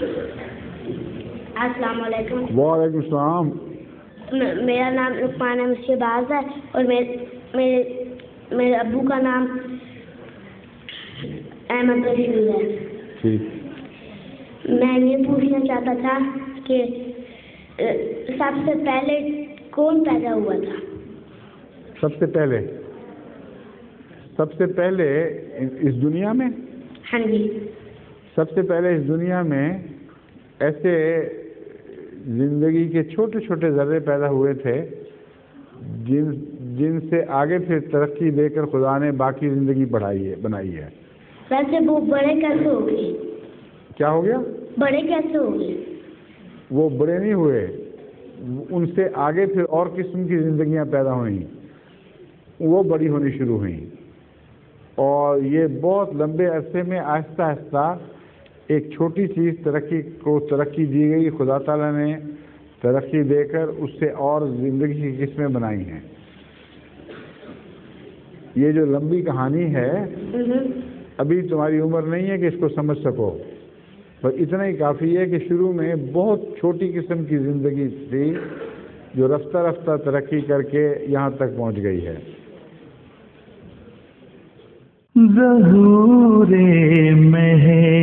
السلام علیکم. وعلیکم السلام. میرا نام لقمان مشکباز ہے اور میرے ابو کا نام احمد رشید ہے. ٹھیک. میں یہ پوچھنا چاہتا تھا کہ سب سے پہلے کون پیدا ہوا تھا؟ سب سے پہلے اس دنیا میں؟ ہاں جی. سب سے پہلے اس دنیا میں ایسے زندگی کے چھوٹے چھوٹے ذرے پیدا ہوئے تھے جن سے آگے پھر ترقی دے کر خدا نے باقی زندگی بنائی ہے. ویسے وہ بڑے کیسے ہو گئے؟ کیا ہو گیا؟ بڑے کیسے ہو گئے؟ وہ بڑے نہیں ہوئے، ان سے آگے پھر اور قسم کی زندگیاں پیدا ہوئیں، وہ بڑی ہونی شروع ہوئیں، اور یہ بہت لمبے عرصے میں آہستہ آہستہ ایک چھوٹی چیز ترقی دی گئی. خدا تعالیٰ نے ترقی دے کر اس سے اور زندگی کی قسمیں بنائی ہیں. یہ جو لمبی کہانی ہے ابھی تمہاری عمر نہیں ہے کہ اس کو سمجھ سکو، بس اتنا ہی کافی ہے کہ شروع میں بہت چھوٹی قسم کی زندگی تھی جو رفتہ رفتہ ترقی کر کے یہاں تک پہنچ گئی ہے. ظہور مہر